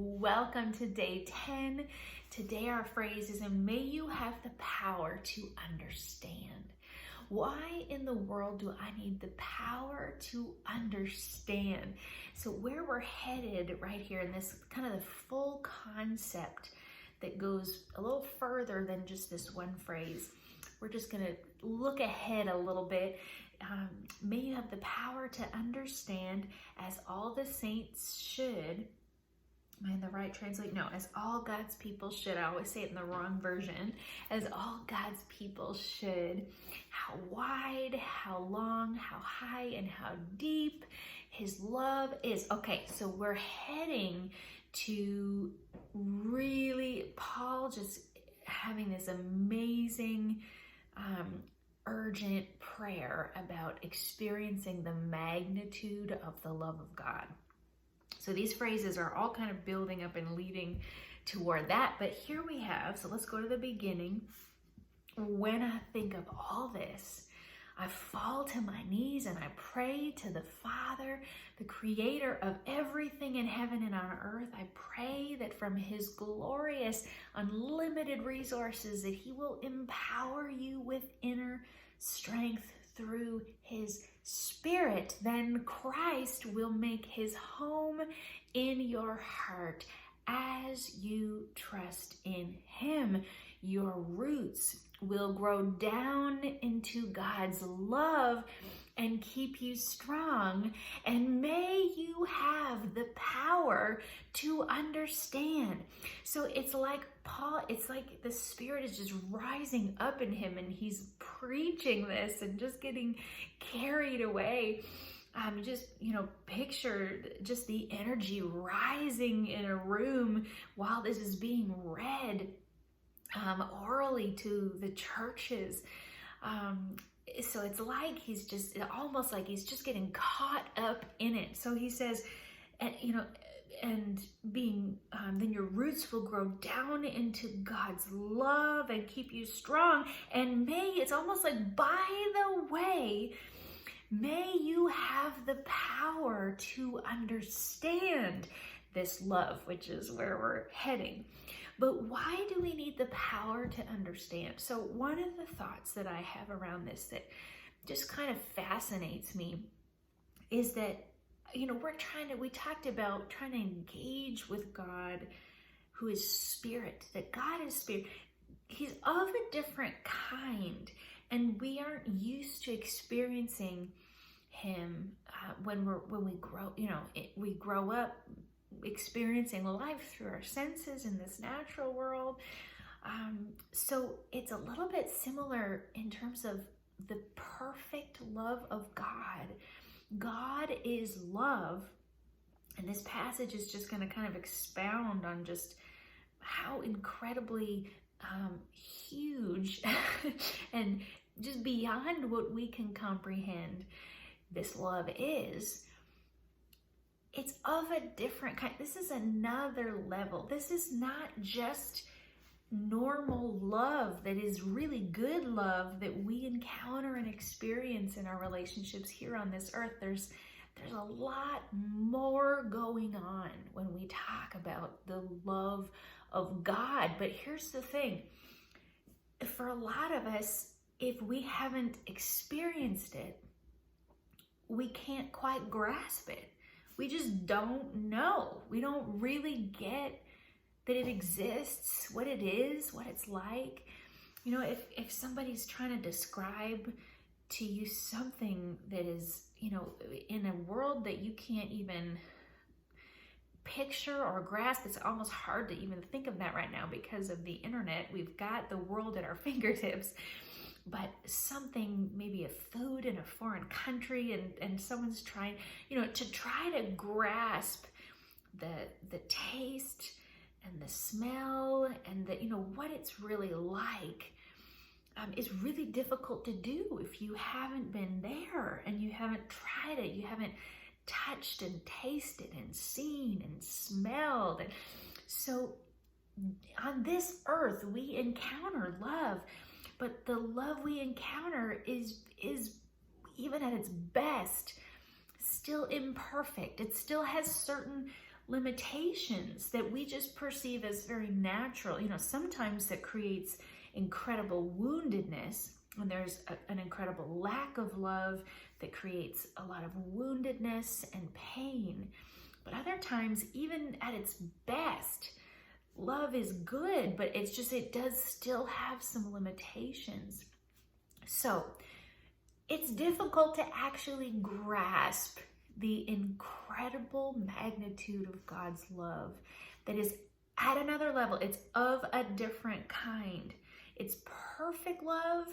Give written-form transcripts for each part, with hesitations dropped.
welcome to day 10. Today our phrase is, and may you have the power to understand. Why in the world do I need the power to understand? So where we're headed right here in this kind of the full concept that goes a little further than just this one phrase. We're just going to look ahead a little bit. May you have the power to understand, as all the saints should. Am I in the right translate? No, as all God's people should. I always say it in the wrong version. As all God's people should. How wide, how long, how high, and how deep His love is. Okay, so we're heading to really Paul just having this amazing urgent prayer about experiencing the magnitude of the love of God. So these phrases are all kind of building up and leading toward that. But here we have, so let's go to the beginning. When I think of all this, I fall to my knees and I pray to the Father, the creator of everything in heaven and on earth. I pray that from His glorious, unlimited resources, that He will empower you with inner strength through His Spirit. Then Christ will make His home in your heart as you trust in Him. Your roots will grow down into God's love and keep you strong. And may you have the power to understand. So it's like Paul, it's like the Spirit is just rising up in him and he's preaching this and just getting carried away. Just, picture just the energy rising in a room while this is being read orally to the churches. So it's like almost like he's just getting caught up in it. So he says, then your roots will grow down into God's love and keep you strong. And it's almost like, by the way, may you have the power to understand this love, which is where we're heading. But why do we need the power to understand? So one of the thoughts that I have around this that just kind of fascinates me is that, we talked about trying to engage with God, who is spirit, that God is spirit. He's of a different kind, and we aren't used to experiencing Him when we grow, we grow up experiencing life through our senses in this natural world. So it's a little bit similar in terms of the perfect love of God. God is love. And this passage is just going to kind of expound on just how incredibly huge and just beyond what we can comprehend this love is. It's of a different kind. This is another level. This is not just normal love that is really good love that we encounter and experience in our relationships here on this earth. There's a lot more going on when we talk about the love of God. But here's the thing. For a lot of us, if we haven't experienced it, we can't quite grasp it. We just don't know. We don't really get that it exists, what it is, what it's like. If somebody's trying to describe to you something that is, in a world that you can't even picture or grasp, it's almost hard to even think of that right now because of the internet. We've got the world at our fingertips. But something, maybe a food in a foreign country, and someone's trying, to try to grasp the taste and the smell and the, what it's really like, is really difficult to do if you haven't been there and you haven't tried it, you haven't touched and tasted and seen and smelled. And so on this earth, we encounter love. But the love we encounter is even at its best, still imperfect. It still has certain limitations that we just perceive as very natural. Sometimes that creates incredible woundedness, and there's an incredible lack of love that creates a lot of woundedness and pain. But other times, even at its best, love is good, but it does still have some limitations. So it's difficult to actually grasp the incredible magnitude of God's love that is at another level. It's of a different kind. It's perfect love,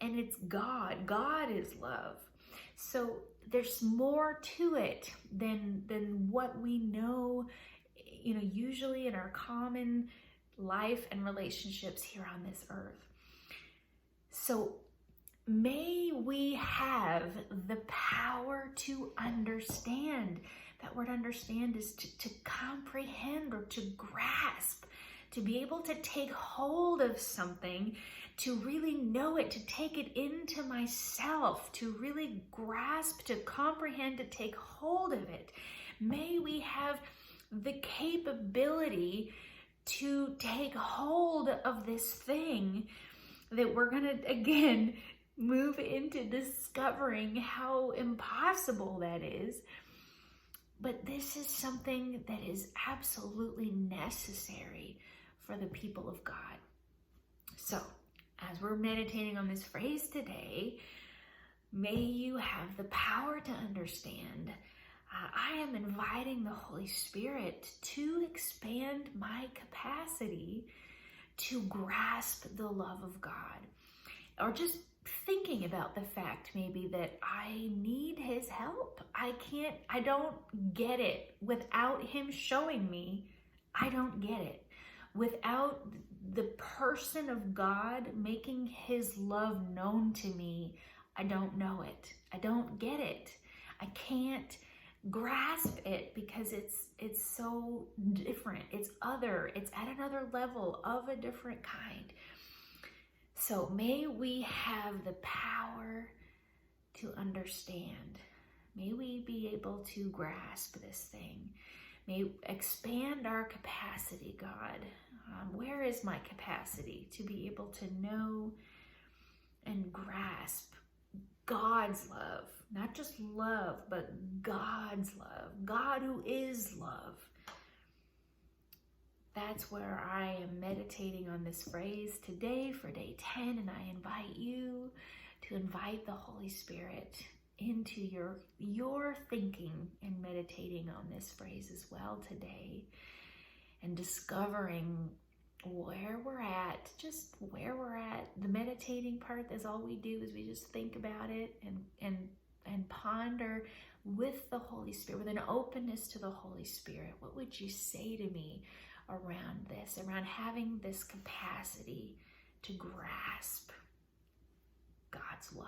and it's God. God is love. So there's more to it than what we know, usually in our common life and relationships here on this earth. So may we have the power to understand. That word understand is to comprehend or to grasp, to be able to take hold of something, to really know it, to take it into myself, to really grasp, to comprehend, to take hold of it. May we have the capability to take hold of this thing that we're going to, again, move into discovering how impossible that is. But this is something that is absolutely necessary for the people of God. So, as we're meditating on this phrase today, may you have the power to understand. I am inviting the Holy Spirit to expand my capacity to grasp the love of God. Or just thinking about the fact maybe that I need his help. I don't get it. Without him showing me, I don't get it. Without the person of God making his love known to me, I don't know it. I don't get it. I can't grasp it because it's so different. It's other. It's at another level of a different kind. So may we have the power to understand. May we be able to grasp this thing. May expand our capacity, God. Where is my capacity to be able to know and grasp God's love? Not just love, but God's love. God who is love. That's where I am meditating on this phrase today for day 10, and I invite you to invite the Holy Spirit into your thinking and meditating on this phrase as well today, and discovering where we're at, just where we're at. The meditating part is all we do, is we just think about it and ponder with the Holy Spirit, with an openness to the Holy Spirit. What would you say to me around this, around having this capacity to grasp God's love?